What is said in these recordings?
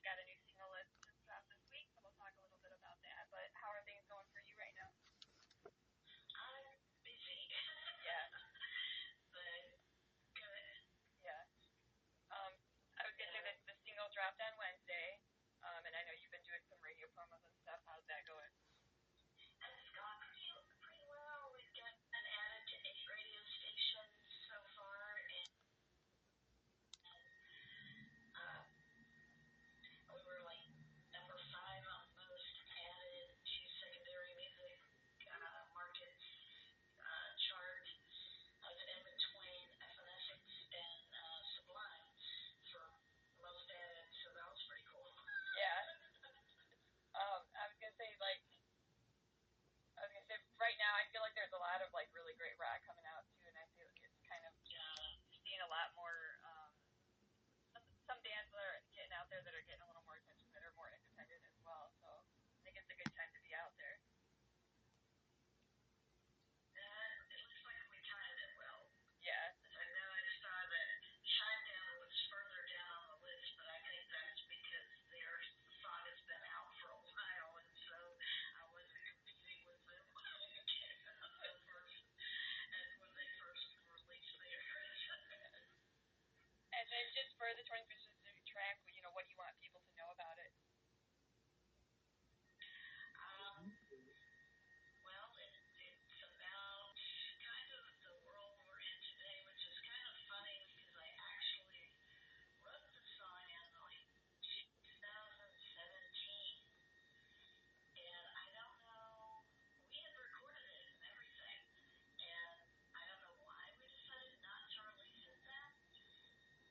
got a new single list just dropped this week, so we'll talk a little bit about that. But how are things going for you right now? I'm busy, Yeah, but good. yeah. Um, I was gonna say that the single dropped on Wednesday, and I know you've been doing some radio promos and stuff. How's that going? It's gone pretty well. We've gotten added to 8 radio stations so far, and uh, we were like number 5 on most added to secondary music markets chart. I was in between Evanescence and Sublime for most added, so that was pretty cool. Yeah. I was gonna say like I was gonna say right now I feel like there's a lot of like really great rock coming out too, and I feel like it's kind of seeing a lot more some bands that are getting out there that are getting a little more attention that are more independent as well. So I think it's a good time to be out there. It looks like we timed it well. Yeah. I know I saw that Shinedown was further down on the list, but I think that's because their song has been out for a while, and so I wasn't competing with them as when they first released theirs. And then just for the 25th specific track, what do you want people to know about it? Well, it's about kind of the world we're in today, which is kind of funny because I actually wrote the song in like 2017, and I don't know, we had recorded it and everything, and I don't know why we decided not to release it then,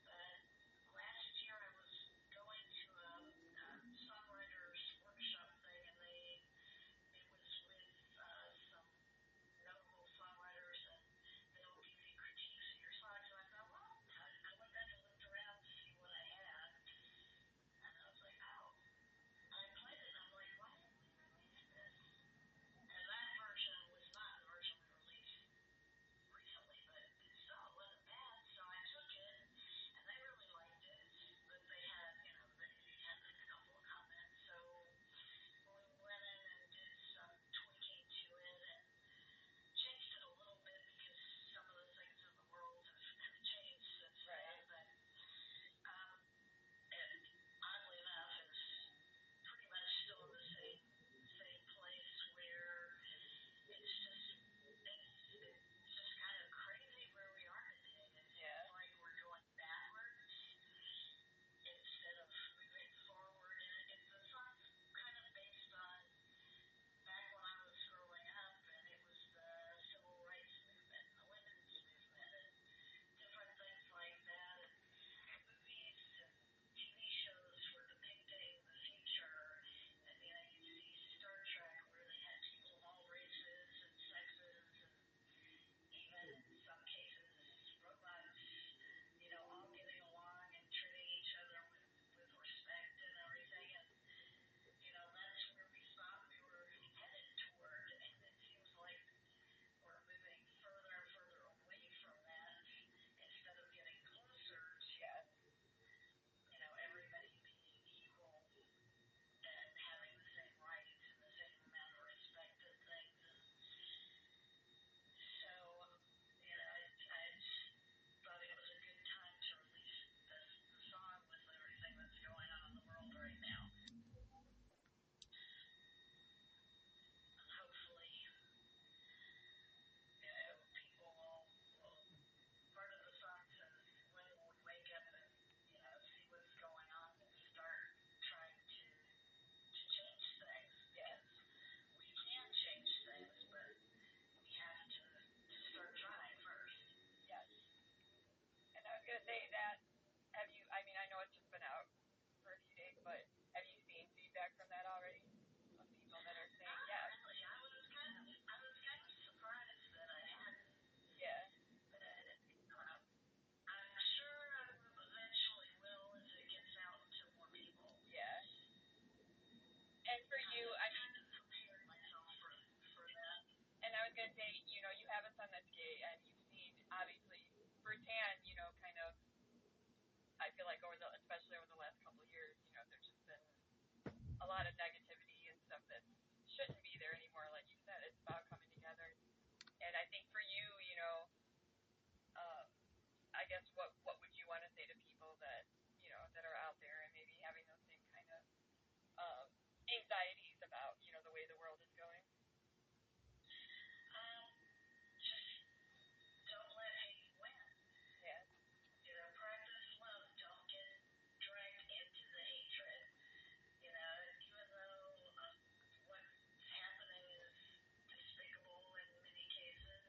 but last guess what would you want to say to people that that are out there and maybe having those same kind of um, anxieties about the way the world is going? Um, just don't let hate win. Yeah. Practice love. Don't get dragged into the hatred. Even though what's happening is despicable in many cases,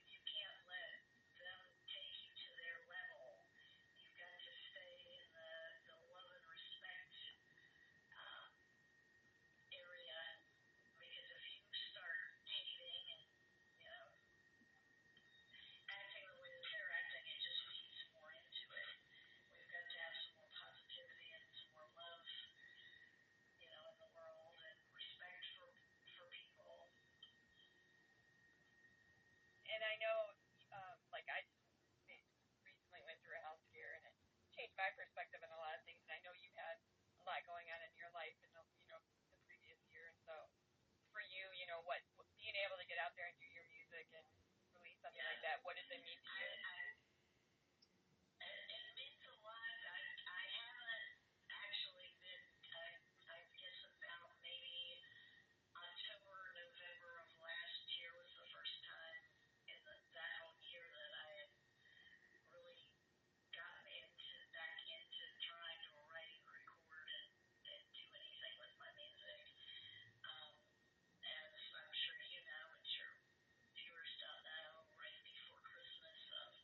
you can't let them take you to their level. You've got to stay in the love and respect um, area, because if you start hating and you know acting the way that they're acting, it just feeds more into it. We've got to have some more positivity and some more love, in the world, and respect for people. And I know, like I recently went through a health scare, and it changed my perspective on a lot of things. And I know you've had a lot going on in your life in the previous year, and so for you, what being able to get out there and do your music and release something Yeah, like that, what does it mean to you? it means a lot. I haven't actually been. I guess about maybe October, November of last year was the first time in that whole year that I had really gotten back into trying to write, record, and do anything with my music. Um, as I'm sure you know, and your viewers don't know, right before Christmas of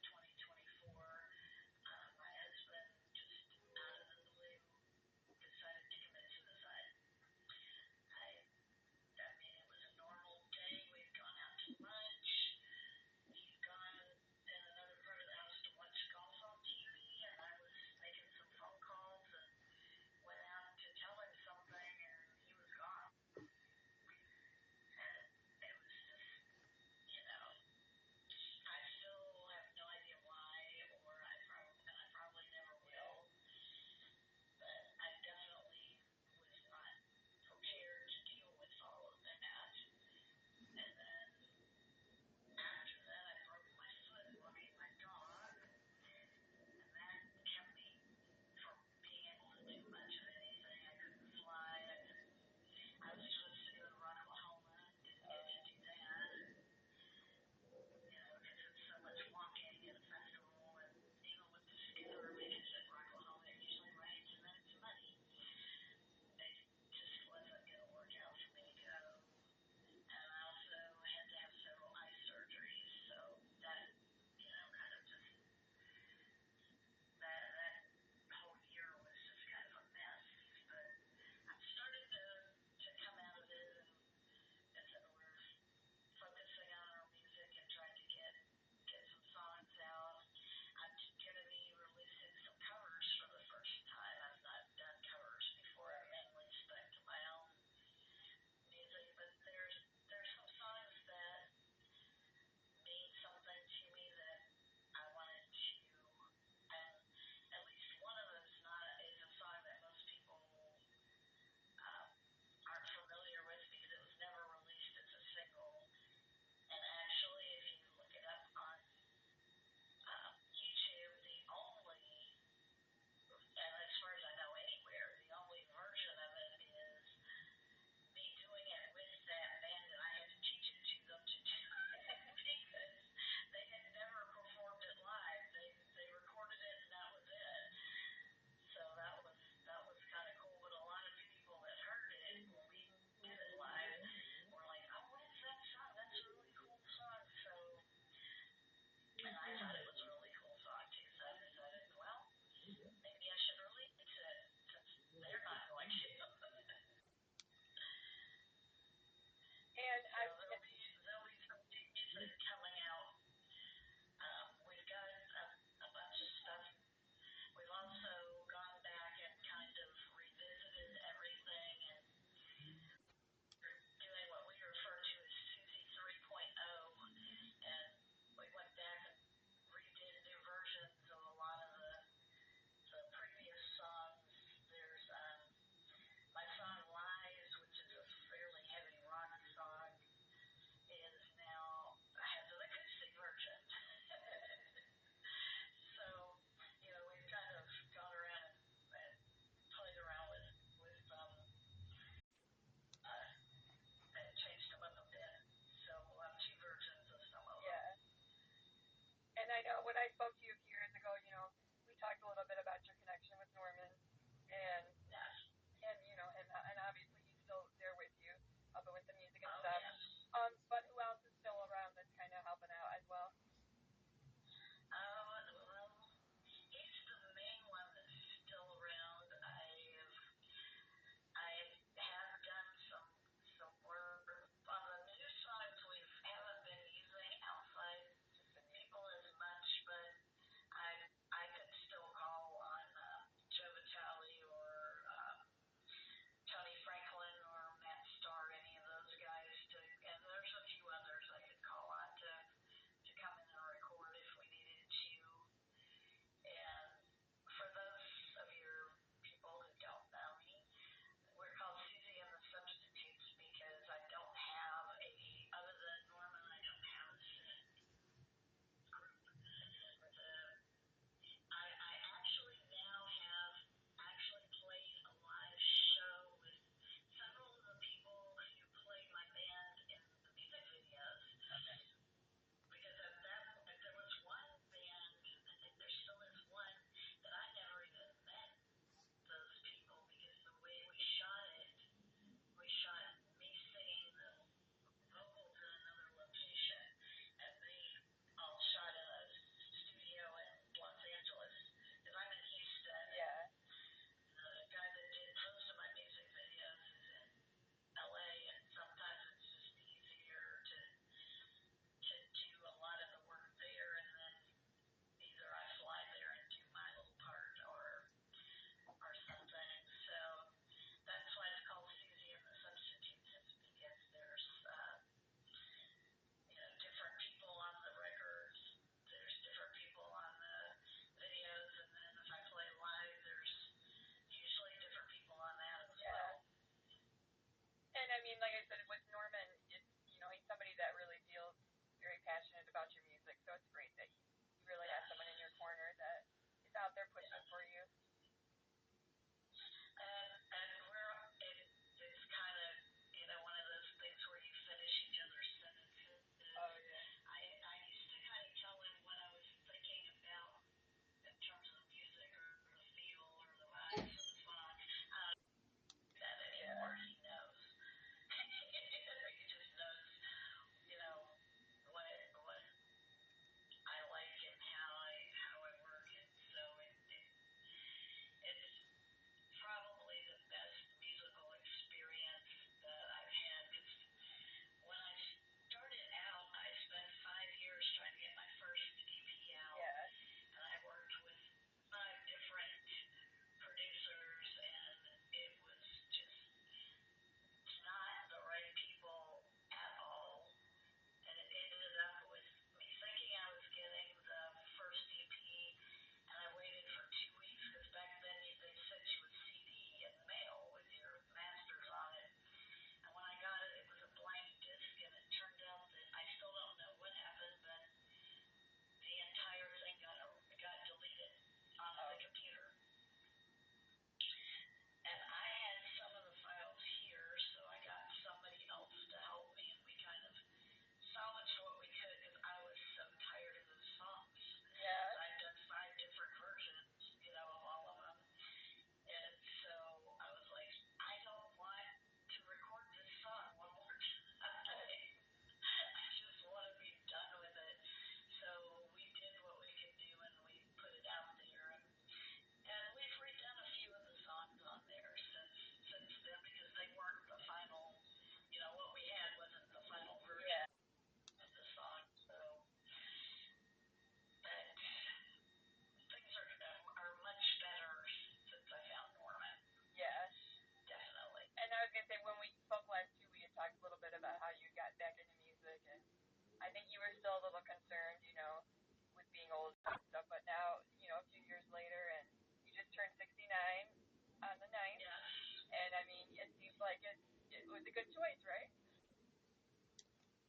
a good choice, right?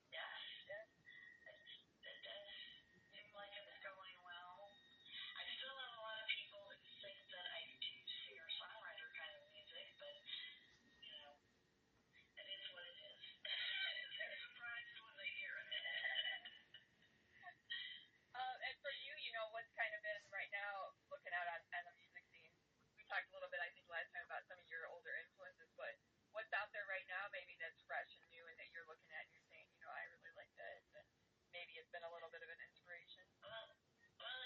Yes, Yeah. it does seem like it's going well. I still have a lot of people who think that I do singer-songwriter kind of music, but you know, it is what it is. They're surprised when they hear it. And for you, what's kind of been right now looking out on the music scene? We talked a little bit, I think, last time about some of your older influences, but what's out there right now, maybe that's fresh and new, and that you're looking at and you're saying, I really like this, and maybe it's been a little bit of an inspiration. Well,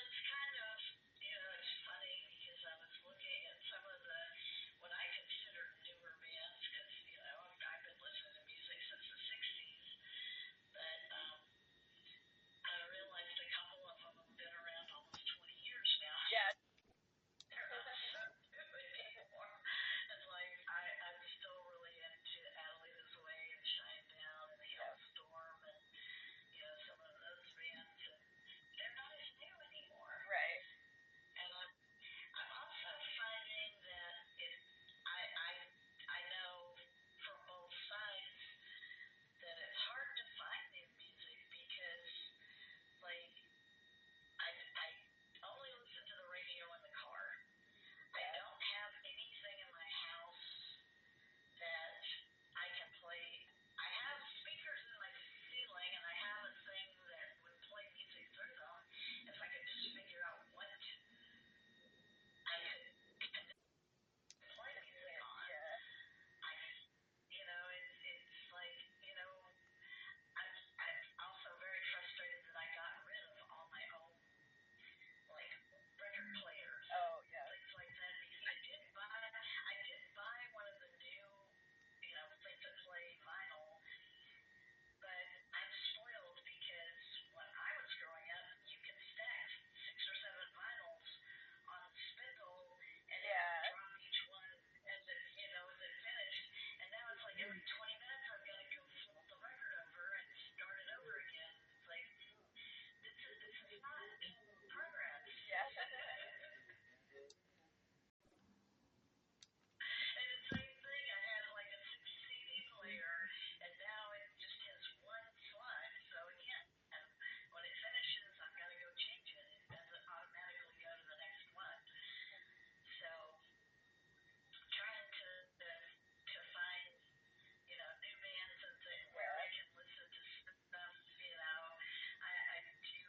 it's kind of, it's funny because I was looking at some of the what I consider newer bands because I've been listening to music since the '60s, but I realized a couple of them have been around almost 20 years now. Yeah. They're not so new anymore. It's like I'm still really into Adelita's Way and Shinedown and the Storm and some of those bands, and they're not as new anymore. Right. And I'm also finding that I know from both sides that it's hard to find new music because like I only listen to the radio in the car. I don't have anything in my house that I can play. I have speakers in my ceiling, and I have a thing that would play music through them if I could just figure out what I could play music on. Yeah. It's like, I'm also very frustrated that I got rid of all my own like record players, Oh, yeah. things like that. Because I did buy one of the new, things that play vinyl, but I'm spoiled because when I was growing up, you could stack 6 or 7 vinyls on a spindle and drop each one as it finished. And now it's like every 20 minutes I've got to go flip the record over and start it over again. It's like this is not progress. Yeah. And the same thing, I had like a 6 CD player, and now it just has one slot. So again, when it finishes, I've got to go change it. It doesn't automatically go to the next one. So trying to find new bands and where I can listen to stuff. I do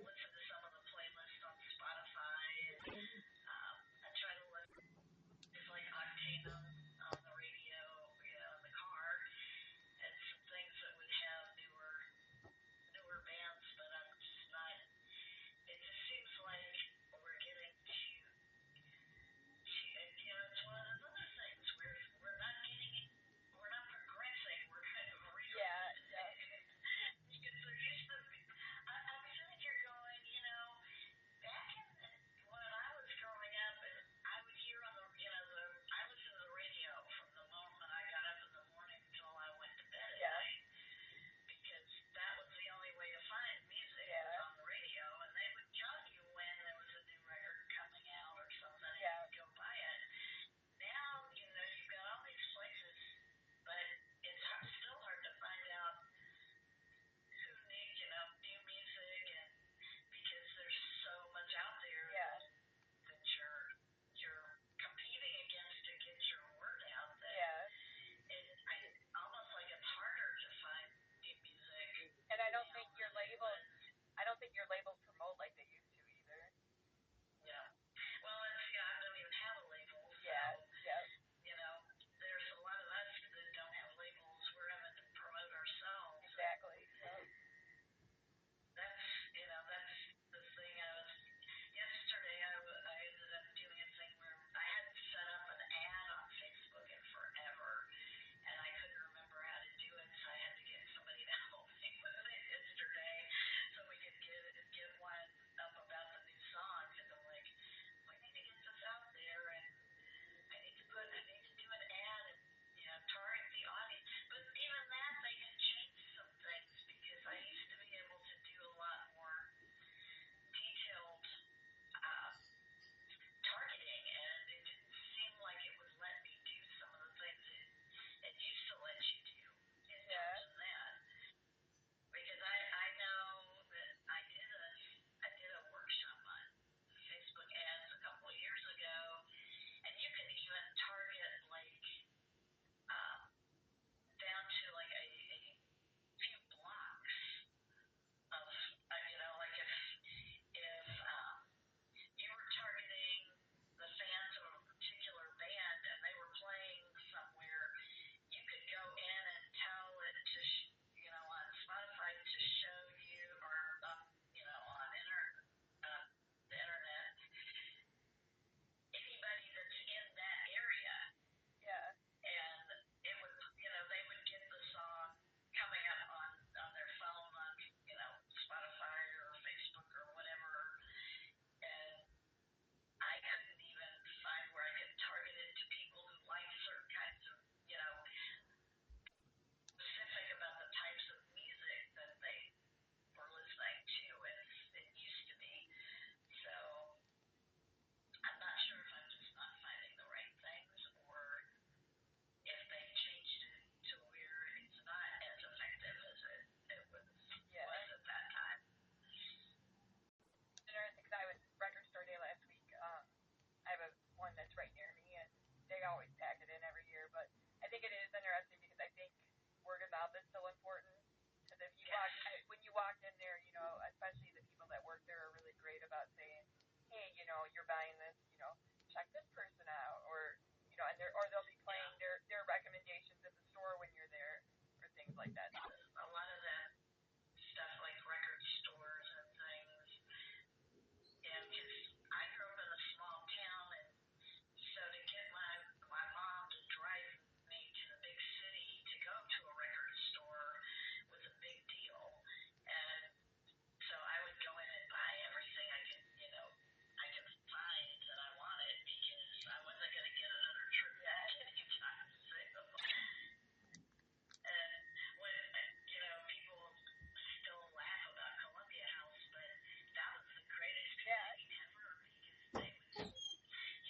listen to some of the playlists on Spotify, and I try to listen to like Octane on the radio, in the car, and some things that would have newer bands, but I'm just not. It just seems like we're getting to it's one of those other things. We're not getting it. We're not progressing. We're kind of Yeah. because there used to be. I'm sitting here going, you're buying this, check this person out, or and they'll be playing their recommendations at the store when you're there, or things like that. A lot of that stuff like record stores and things. And because I grew up in a small town, and so to get my mom to drive me to the big city to go to a record store was a big deal. And so I would go in and buy everything I could find that I wanted because I wasn't going to get another trip back anytime soon. And when people still laugh about Columbia House, but that was the greatest feeling ever because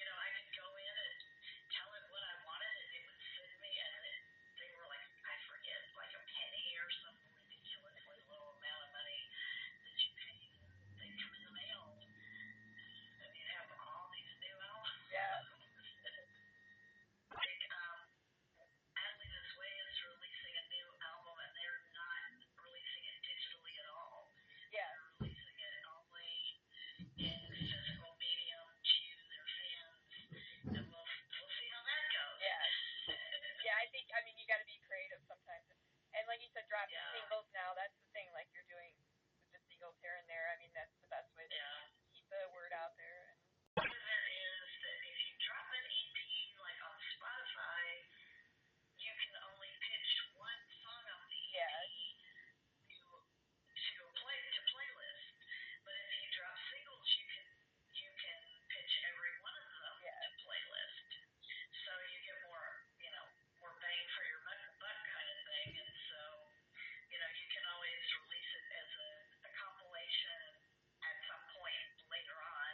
I could go in and tell it what I wanted, and it would send me, and they were like, I forget, like a penny or some ridiculously low amount of money that you pay. They come in the mail, and you'd have all these new albums. Yeah. Like, Adley This Way is releasing a new album, and they're not releasing it digitally at all. Yeah. They're releasing it only in physical medium to their fans, and we'll see how that goes. Yeah. Yeah, I mean, you got to be creative sometimes. And like you said, dropping singles now, that's the thing, like you're doing with the singles here and there. I mean, that's the best way to keep the word out there. Part of it is that if you drop an EP like on Spotify, you can only pitch one song on the EP to playlist. But if you drop singles, you can pitch every one of them to playlist. So you get more bang for your buck kind of thing. And so, you can always release it as a compilation at some point later on,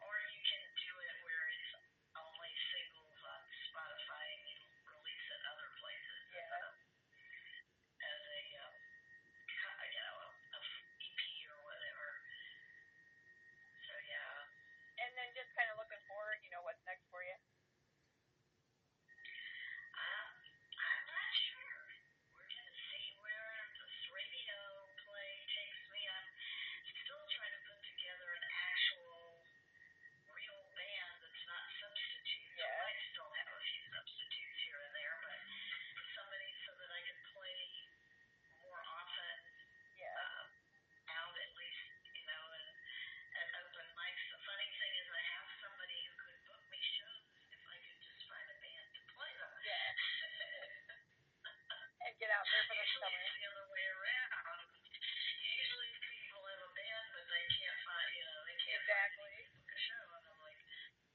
or you can do it where it's only singles on Spotify and you release it other places as a EP or whatever. So yeah. And then just kind of looking forward, what's next for you? I'm not sure. We're going to see where this radio play takes me. I'm still trying to put together an actual real band that's not substitutes. Yeah. I might still have a few substitutes here and there, but somebody so that I could play more often out at least, and at open mics. The funny thing is I have somebody who could book me shows if I could just find a band to play them. Yeah. And get out there for the summer. Usually it's the other way around. Usually people have a band, but they can't find, they can't exactly. Book a show. And I'm like,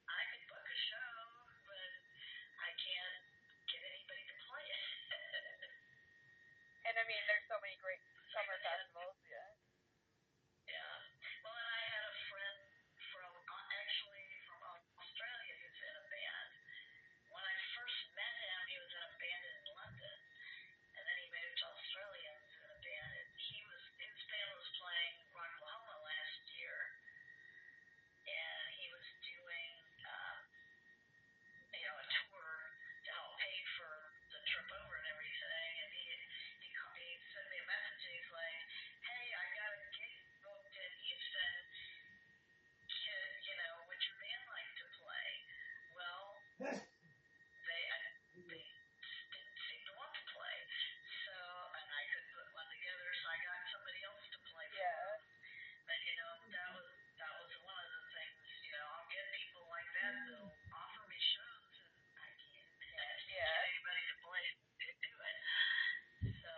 I could book a show, but I can't get anybody to play it. And I mean, there's so many great summer festivals, yeah. Yeah. Well, and I had a friend from Australia who's in a band. When I first met him, he was in a band in London, and then he moved to Australia and was in a band. And his band was playing Rocklahoma last year, and he was doing a tour to help pay for the trip over and everything. And he sent me a message. And he's like, "Hey, I got a gig booked in Houston. Would your band like to play?" Well, they didn't seem to want to play. So, and I couldn't put one together, so I got somebody else to play for them. But that was one of the things. I'll get people like that that'll offer me shows, and I can't get anybody to play to do it. So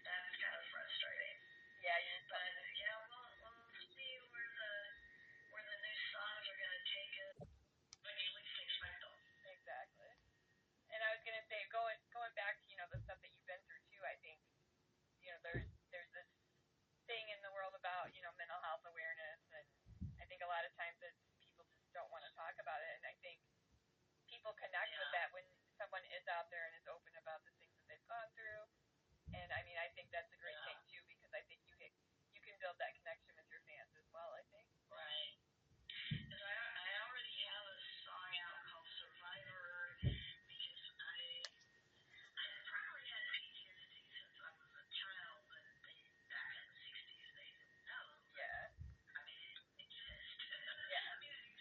that's kind of frustrating. Yeah, but we'll see where the new songs are going to take us when you least expect them. Exactly. And I was gonna say, going back to the stuff that you've been through too. I think there's this thing in the world about mental health awareness, and I think a lot of times that people just don't want to talk about it. And I think people connect with that when someone is out there and is open about the things that they've gone through. And I mean, I think that's a great thing too, because I think you can build that connection with your fans as well. I think. Right. Because I already have a song out called Survivor, because I probably had PTSD since I was a child, but back in the 60s they didn't know. Yeah. I mean, it didn't exist. Yeah. I mean, it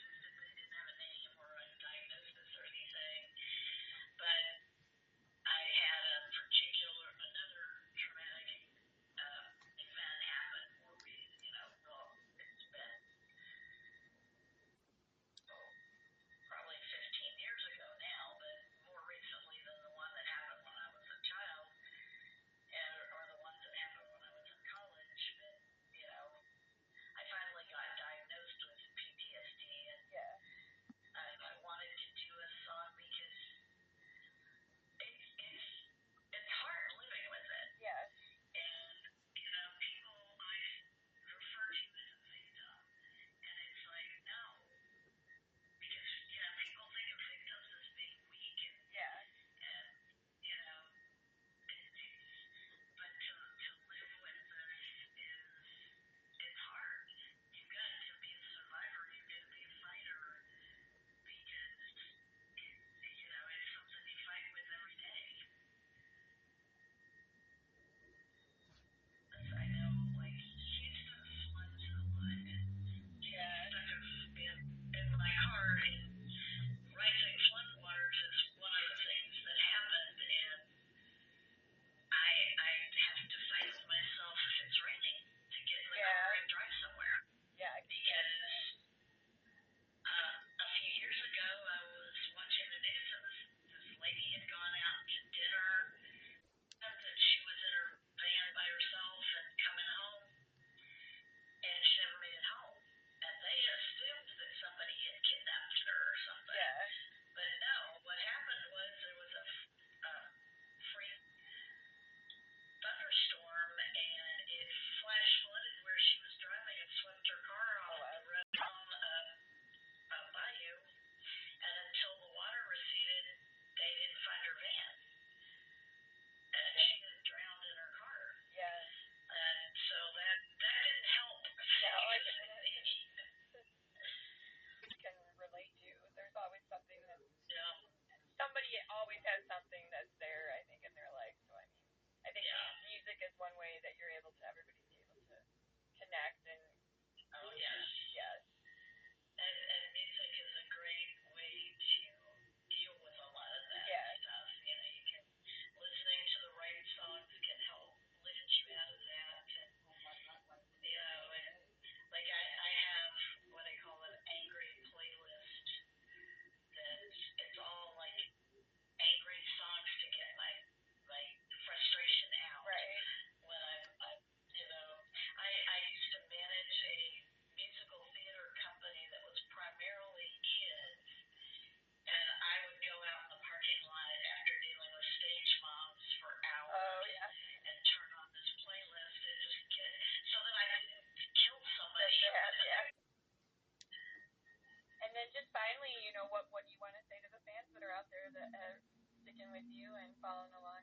just finally, what do you want to say to the fans that are out there that are sticking with you and following along?